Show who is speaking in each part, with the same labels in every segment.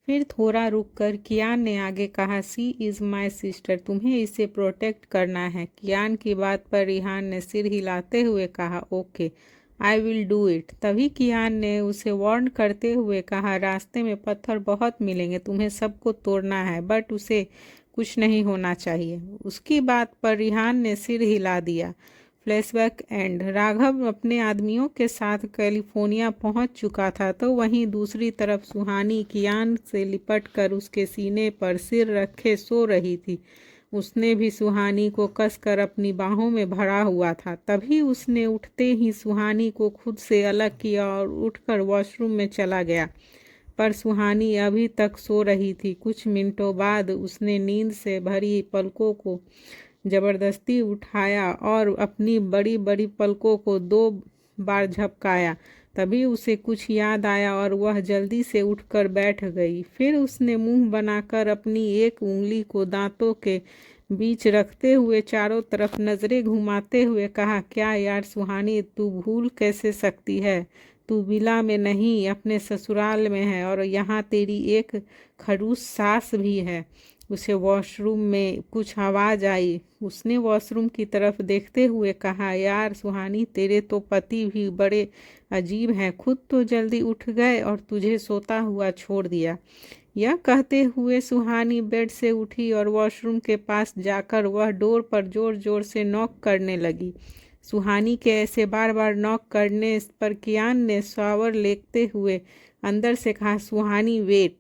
Speaker 1: फिर थोड़ा रुककर कियान ने आगे कहा, सी इज़ माई सिस्टर, तुम्हें इसे प्रोटेक्ट करना है। कियान की बात पर रिहान ने सिर हिलाते हुए कहा, okay, I will do it. तभी कियान ने उसे वार्न करते हुए कहा, रास्ते में पत्थर बहुत मिलेंगे, तुम्हें सबको तोड़ना है, बट उसे कुछ नहीं होना चाहिए। उसकी बात पर रिहान ने सिर हिला दिया। Flashback and. राघव अपने आदमियों के साथ कैलिफोर्निया पहुंच चुका था, तो वहीं दूसरी तरफ सुहानी कियान से लिपट कर उसके सीने पर सिर रखे सो रही थी। उसने भी सुहानी को कसकर अपनी बाहों में भरा हुआ था। तभी उसने उठते ही सुहानी को खुद से अलग किया और उठकर वॉशरूम में चला गया। पर सुहानी अभी तक सो रही थी। कुछ मिनटों बाद उसने नींद से भरी पलकों को जबरदस्ती उठाया और अपनी बड़ी बड़ी पलकों को 2 बार झपकाया। तभी उसे कुछ याद आया और वह जल्दी से उठकर बैठ गई। फिर उसने मुंह बनाकर अपनी एक उंगली को दांतों के बीच रखते हुए चारों तरफ नजरें घुमाते हुए कहा, क्या यार सुहानी, तू भूल कैसे सकती है? तू विला में नहीं, अपने ससुराल में है, और यहाँ तेरी एक खड़ूस सास भी है। उसे वॉशरूम में कुछ आवाज़ आई। उसने वॉशरूम की तरफ देखते हुए कहा, यार सुहानी, तेरे तो पति भी बड़े अजीब हैं, खुद तो जल्दी उठ गए और तुझे सोता हुआ छोड़ दिया। यह कहते हुए सुहानी बेड से उठी और वॉशरूम के पास जाकर वह डोर पर जोर जोर से नॉक करने लगी। सुहानी के ऐसे बार बार नॉक करने पर कियान ने शावर लेते हुए अंदर से कहा, सुहानी वेट।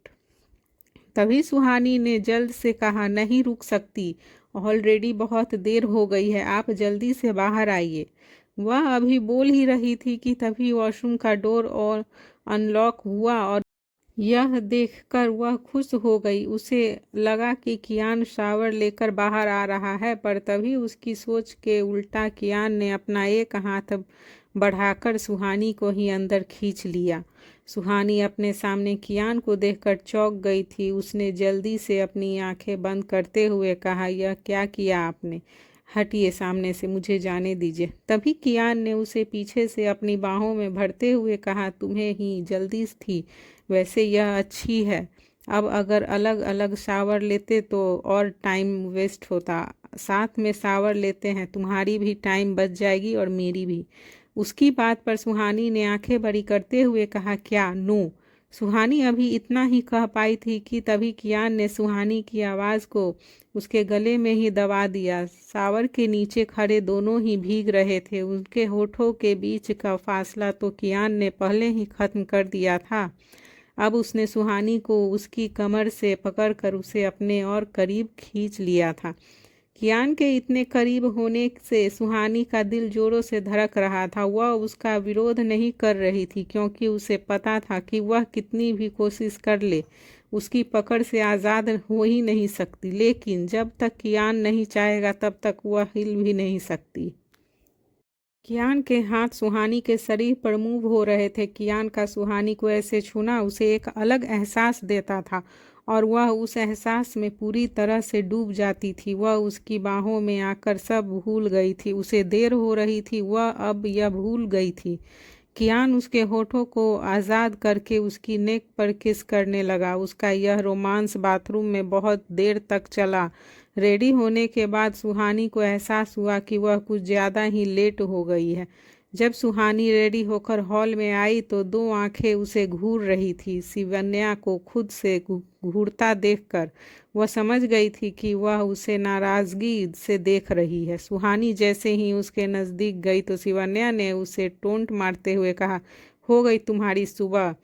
Speaker 1: तभी सुहानी ने जल्द से कहा, नहीं रुक सकती, ऑलरेडी बहुत देर हो गई है, आप जल्दी से बाहर आइए। वह अभी बोल ही रही थी कि तभी वॉशरूम का डोर और अनलॉक हुआ और यह देखकर वह खुश हो गई। उसे लगा कि कियान शावर लेकर बाहर आ रहा है, पर तभी उसकी सोच के उल्टा कियान ने अपना एक हाथ बढ़ाकर सुहानी को ही अंदर खींच लिया। सुहानी अपने सामने कियान को देखकर चौंक गई थी। उसने जल्दी से अपनी आंखें बंद करते हुए कहा, यह क्या किया आपने? हटिए सामने से, मुझे जाने दीजिए। तभी कियान ने उसे पीछे से अपनी बाहों में भरते हुए कहा, तुम्हें ही जल्दी थी, वैसे यह अच्छी है। अब अगर अलग अलग शावर लेते तो और टाइम वेस्ट होता। साथ में शावर लेते हैं, तुम्हारी भी टाइम बच जाएगी और मेरी भी। उसकी बात पर सुहानी ने आंखें बड़ी करते हुए कहा, क्या? नो। सुहानी अभी इतना ही कह पाई थी कि तभी कियान ने सुहानी की आवाज़ को उसके गले में ही दबा दिया। शावर के नीचे खड़े दोनों ही भीग रहे थे। उनके होठों के बीच का फासला तो कियान ने पहले ही खत्म कर दिया था। अब उसने सुहानी को उसकी कमर से पकड़कर उसे अपने और करीब खींच लिया था। कियान के इतने करीब होने से सुहानी का दिल जोरों से धड़क रहा था। वह उसका विरोध नहीं कर रही थी, क्योंकि उसे पता था कि वह कितनी भी कोशिश कर ले, उसकी पकड़ से आज़ाद हो ही नहीं सकती। लेकिन जब तक कियान नहीं चाहेगा तब तक वह हिल भी नहीं सकती। कियान के हाथ सुहानी के शरीर पर मूव हो रहे थे। कियान का सुहानी को ऐसे छूना उसे एक अलग एहसास देता था और वह उस एहसास में पूरी तरह से डूब जाती थी। वह उसकी बाहों में आकर सब भूल गई थी। उसे देर हो रही थी, वह अब यह भूल गई थी। कियान उसके होठों को आज़ाद करके उसकी नेक पर किस करने लगा। उसका यह रोमांस बाथरूम में बहुत देर तक चला। रेडी होने के बाद सुहानी को एहसास हुआ कि वह कुछ ज़्यादा ही लेट हो गई है। जब सुहानी रेडी होकर हॉल में आई तो 2 आंखें उसे घूर रही थी। शिवन्या को खुद से घूरता देखकर वह समझ गई थी कि वह उसे नाराज़गी से देख रही है। सुहानी जैसे ही उसके नज़दीक गई तो शिवन्या ने उसे टोंट मारते हुए कहा, हो गई तुम्हारी सुबह।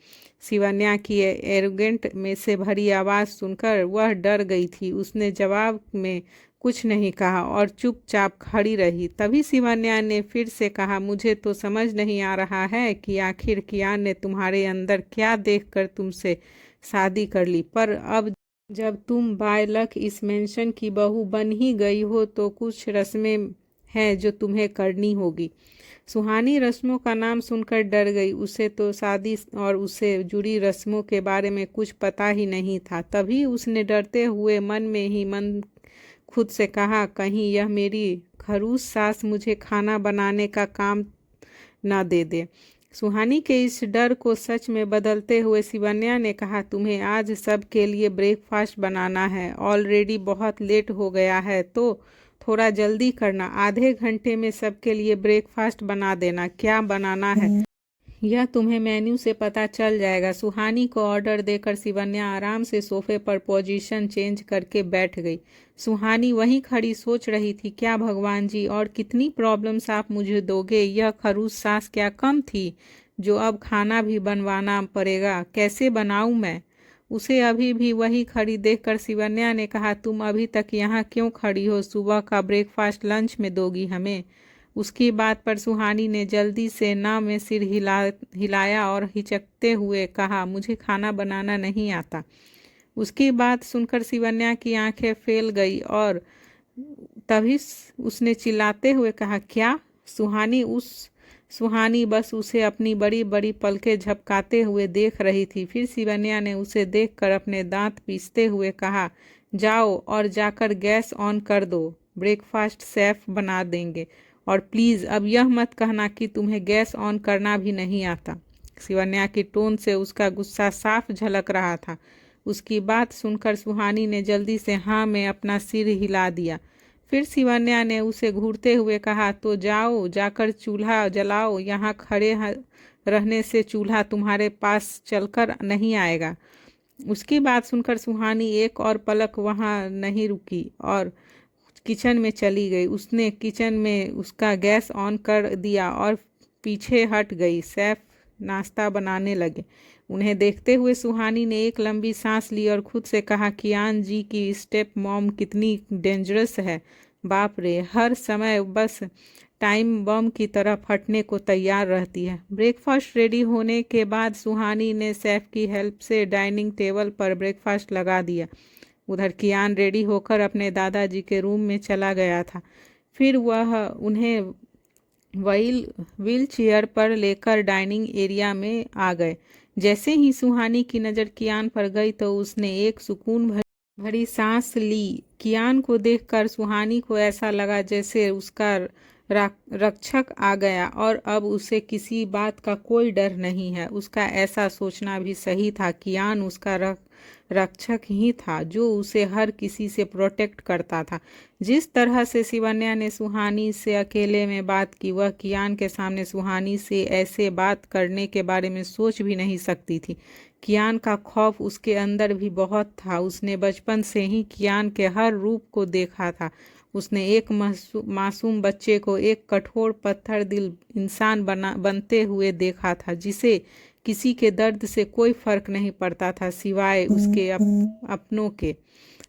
Speaker 1: शिवन्या की एरोगेंट में से भरी आवाज़ सुनकर वह डर गई थी। उसने जवाब में कुछ नहीं कहा और चुपचाप खड़ी रही। तभी शिवन्या ने फिर से कहा, मुझे तो समझ नहीं आ रहा है कि आखिर कियान ने तुम्हारे अंदर क्या देखकर तुमसे शादी कर ली, पर अब जब तुम बाय लक इस मेंशन की बहू बन ही गई हो तो कुछ रस्में हैं जो तुम्हें करनी होगी। सुहानी रस्मों का नाम सुनकर डर गई। उसे तो शादी और उससे जुड़ी रस्मों के बारे में कुछ पता ही नहीं था। तभी उसने डरते हुए मन में ही मन खुद से कहा, कहीं यह मेरी खरूस सास मुझे खाना बनाने का काम ना दे दे। सुहानी के इस डर को सच में बदलते हुए शिवन्या ने कहा, तुम्हें आज सबके लिए ब्रेकफास्ट बनाना है। ऑलरेडी बहुत लेट हो गया है तो थोड़ा जल्दी करना। आधे घंटे में सबके लिए ब्रेकफास्ट बना देना। क्या बनाना है यह तुम्हें मेन्यू से पता चल जाएगा। सुहानी को ऑर्डर देकर शिवन्या आराम से सोफे पर पोजीशन चेंज करके बैठ गई। सुहानी वहीं खड़ी सोच रही थी, क्या भगवान जी, और कितनी प्रॉब्लम्स आप मुझे दोगे। यह खरूस सास क्या कम थी जो अब खाना भी बनवाना पड़ेगा। कैसे बनाऊं मैं। उसे अभी भी वही खड़ी देखकर शिवन्या ने कहा, तुम अभी तक यहाँ क्यों खड़ी हो। सुबह का ब्रेकफास्ट लंच में दोगी हमें। उसकी बात पर सुहानी ने जल्दी से ना में सिर हिलाया और हिचकते हुए कहा, मुझे खाना बनाना नहीं आता। उसकी बात सुनकर शिवन्या की आंखें फैल गई और तभी उसने चिल्लाते हुए कहा, क्या। सुहानी बस उसे अपनी बड़ी बड़ी पलकें झपकाते हुए देख रही थी। फिर शिवन्या ने उसे देखकर अपने दांत पीसते हुए कहा, जाओ और जाकर गैस ऑन कर दो। ब्रेकफास्ट सेफ बना देंगे। और प्लीज़ अब यह मत कहना कि तुम्हें गैस ऑन करना भी नहीं आता। शिवन्या की टोन से उसका गुस्सा साफ झलक रहा था। उसकी बात सुनकर सुहानी ने जल्दी से हाँ में अपना सिर हिला दिया। फिर शिवन्या ने उसे घूरते हुए कहा, तो जाओ जाकर चूल्हा जलाओ। यहाँ खड़े रहने से चूल्हा तुम्हारे पास चलकर नहीं आएगा। उसकी बात सुनकर सुहानी एक और पलक वहाँ नहीं रुकी और किचन में चली गई। उसने किचन में उसका गैस ऑन कर दिया और पीछे हट गई। सैफ नाश्ता बनाने लगे। उन्हें देखते हुए सुहानी ने एक लंबी सांस ली और खुद से कहा, कियान जी की स्टेप मॉम कितनी डेंजरस है। बाप रे, हर समय बस टाइम बम की तरह फटने को तैयार रहती है। ब्रेकफास्ट रेडी होने के बाद सुहानी ने सैफ की हेल्प से डाइनिंग टेबल पर ब्रेकफास्ट लगा दिया। उधर कियान रेडी होकर अपने दादाजी के रूम में चला गया था। फिर वह उन्हें व्हील चेयर पर लेकर डाइनिंग एरिया में आ गए। जैसे ही सुहानी की नज़र कियान पर गई तो उसने एक सुकून भरी सांस ली। कियान को देखकर सुहानी को ऐसा लगा जैसे उसका रक्षक आ गया और अब उसे किसी बात का कोई डर नहीं है। उसका ऐसा सोचना भी सही था। कियान उसका रक्षक ही था जो उसे हर किसी से प्रोटेक्ट करता था। जिस तरह से शिवन्या ने सुहानी से अकेले में बात की, वह कियान के सामने सुहानी से ऐसे बात करने के बारे में सोच भी नहीं सकती थी। कियान का खौफ उसके अंदर भी बहुत था। उसने बचपन से ही कियान के हर रूप को देखा था। उसने एक मासूम बच्चे को एक कठोर पत्थर दिल इंसान बनते हुए देखा था, जिसे किसी के दर्द से कोई फर्क नहीं पड़ता था सिवाय उसके अपनों के।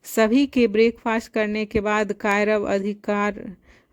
Speaker 1: सभी के ब्रेकफास्ट करने के बाद कायरव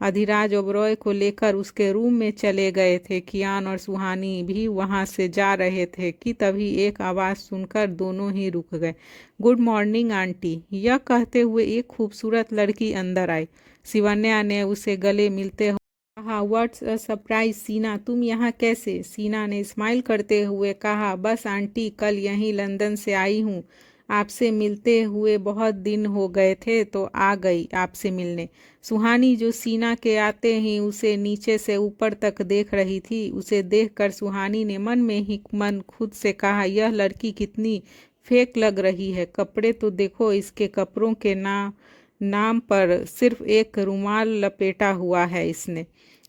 Speaker 1: अधिराज ओबरॉय को लेकर उसके रूम में चले गए थे। कियान और सुहानी भी वहां से जा रहे थे कि तभी एक आवाज़ सुनकर दोनों ही रुक गए। गुड मॉर्निंग आंटी, यह कहते हुए एक खूबसूरत लड़की अंदर आई। शिवन्या ने उसे गले मिलते हुए कहा, व्हाट्स अ सरप्राइज सीना, तुम यहाँ कैसे। सीना ने स्माइल करते हुए कहा, बस आंटी, कल यहीं लंदन से आई हूँ। आपसे मिलते हुए बहुत दिन हो गए थे तो आ गई आपसे मिलने। सुहानी जो सीना के आते ही उसे नीचे से ऊपर तक देख रही थी, उसे देखकर सुहानी ने मन में ही खुद से कहा, यह लड़की कितनी फेक लग रही है। कपड़े तो देखो, इसके कपड़ों के नाम पर सिर्फ एक रुमाल लपेटा हुआ है इसने।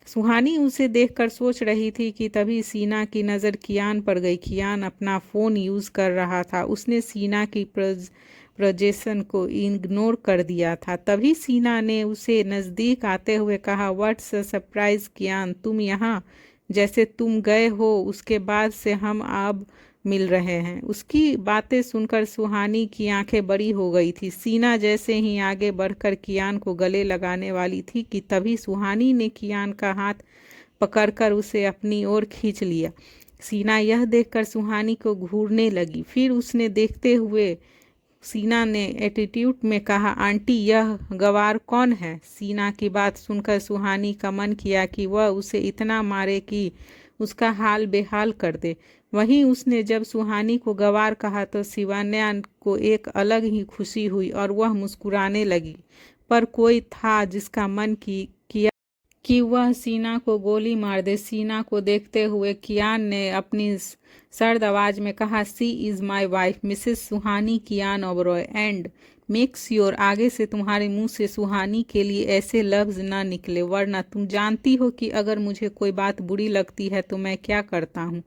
Speaker 1: सुहानी उसे देखकर सोच रही थी कि तभी सीना की नज़र कियान पर गई। कियान अपना फ़ोन यूज़ कर रहा था। उसने सीना की प्रोजेक्शन को इग्नोर कर दिया था। तभी सीना ने उसे नज़दीक आते हुए कहा, व्हाट्स अ सरप्राइज कियान, तुम यहाँ। जैसे तुम गए हो उसके बाद से हम अब मिल रहे हैं। उसकी बातें सुनकर सुहानी की आंखें बड़ी हो गई थी। सीना जैसे ही आगे बढ़कर कियान को गले लगाने वाली थी कि तभी सुहानी ने कियान का हाथ पकड़कर उसे अपनी ओर खींच लिया। सीना यह देखकर सुहानी को घूरने लगी। फिर उसने देखते हुए सीना ने एटीट्यूड में कहा, आंटी, यह गवार कौन है। सीना की बात सुनकर सुहानी का मन किया कि वह उसे इतना मारे कि उसका हाल बेहाल कर दे। वहीं उसने जब सुहानी को गवार कहा तो शिवन्या को एक अलग ही खुशी हुई और वह मुस्कुराने लगी। पर कोई था जिसका मन कि वह सीना को गोली मार दे। सीना को देखते हुए कियान ने अपनी सर्द आवाज में कहा, she is my wife Mrs Suhani Kiyan Oberoi and make sure आगे से तुम्हारे मुंह से सुहानी के लिए ऐसे लफ्ज ना निकले, वरना तुम जानती हो कि अगर मुझे कोई बात बुरी लगती है तो मैं क्या करता हूँ।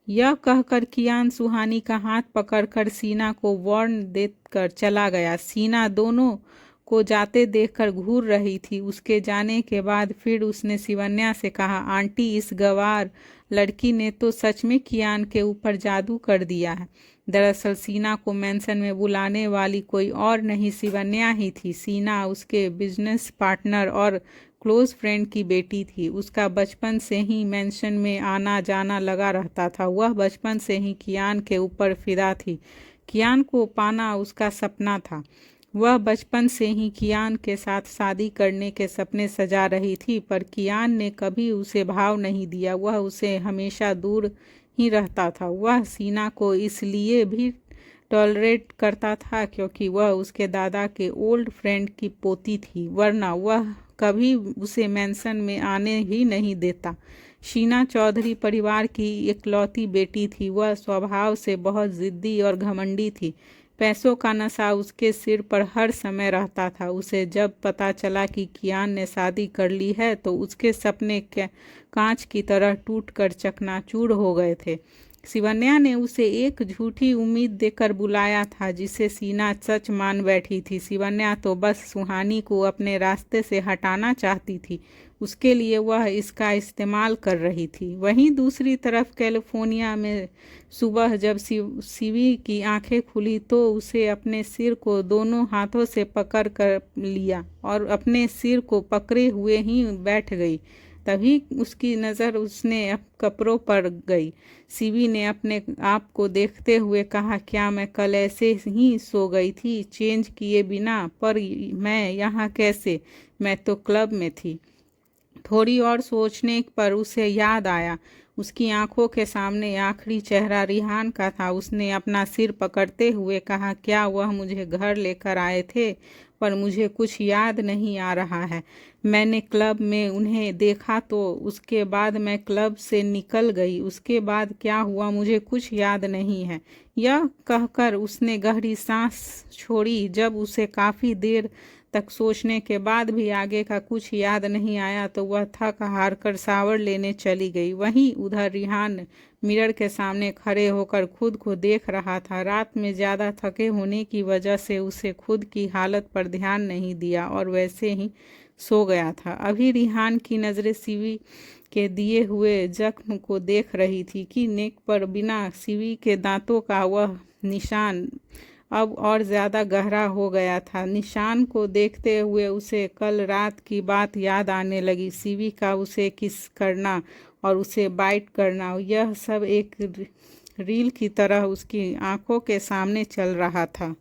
Speaker 1: यह कहकर कियान सुहानी का हाथ पकड़कर सीना को वार्न देकर चला गया। सीना दोनों को जाते देखकर घूर रही थी। उसके जाने के बाद फिर उसने शिवन्या से कहा, आंटी इस गवार लड़की ने तो सच में कियान के ऊपर जादू कर दिया है। दरअसल सीना को मेंशन में बुलाने वाली कोई और नहीं शिवन्या ही थी। सीना उसके बिजनेस पार्टनर और क्लोज फ्रेंड की बेटी थी। उसका बचपन से ही मेंशन में आना जाना लगा रहता था। वह बचपन से ही कियान के ऊपर फिदा थी। कियान को पाना उसका सपना था। वह बचपन से ही कियान के साथ शादी करने के सपने सजा रही थी, पर कियान ने कभी उसे भाव नहीं दिया। वह उसे हमेशा दूर ही रहता था। वह सीना को इसलिए भी टॉलरेट करता था क्योंकि वह उसके दादा के ओल्ड फ्रेंड की पोती थी, वरना वह कभी उसे मेंशन में आने ही नहीं देता। शीना चौधरी परिवार की इकलौती बेटी थी। वह स्वभाव से बहुत जिद्दी और घमंडी थी। पैसों का नशा उसके सिर पर हर समय रहता था। उसे जब पता चला कि कियान ने शादी कर ली है तो उसके सपने कांच की तरह टूटकर चकनाचूर हो गए थे। शिवन्या ने उसे एक झूठी उम्मीद देकर बुलाया था जिसे सीना सच मान बैठी थी। शिवन्या तो बस सुहानी को अपने रास्ते से हटाना चाहती थी। उसके लिए वह इसका इस्तेमाल कर रही थी। वहीं दूसरी तरफ कैलिफोर्निया में सुबह जब शिवी की आंखें खुली तो उसे अपने सिर को दोनों हाथों से पकड़ कर लिया और अपने सिर को पकड़े हुए ही बैठ गई। तभी उसकी नज़र उसने कपड़ों पर गई। शिवी ने अपने आप को देखते हुए कहा, क्या मैं कल ऐसे ही सो गई थी चेंज किए बिना? पर मैं यहाँ कैसे? मैं तो क्लब में थी। थोड़ी और सोचने पर उसे याद आया। उसकी आंखों के सामने आखिरी चेहरा रिहान का था। उसने अपना सिर पकड़ते हुए कहा, क्या वह मुझे घर लेकर आए थे? पर मुझे कुछ याद नहीं आ रहा है। मैंने क्लब में उन्हें देखा तो उसके बाद मैं क्लब से निकल गई। उसके बाद क्या हुआ मुझे कुछ याद नहीं है। यह कहकर उसने गहरी सांस छोड़ी। जब उसे काफ़ी देर तक सोचने के बाद भी आगे का कुछ याद नहीं आया तो वह थक हार कर शावर लेने चली गई। वहीं उधर रिहान मिरर के सामने खड़े होकर खुद को देख रहा था। रात में ज़्यादा थके होने की वजह से उसे खुद की हालत पर ध्यान नहीं दिया और वैसे ही सो गया था। अभी रिहान की नज़रें सीवी के दिए हुए जख्म को देख रही थी कि नेक पर बिना सीवी के दांतों का वह निशान अब और ज़्यादा गहरा हो गया था। निशान को देखते हुए उसे कल रात की बात याद आने लगी। सीवी का उसे किस करना और उसे बाइट करना, यह सब एक रील की तरह उसकी आंखों के सामने चल रहा था।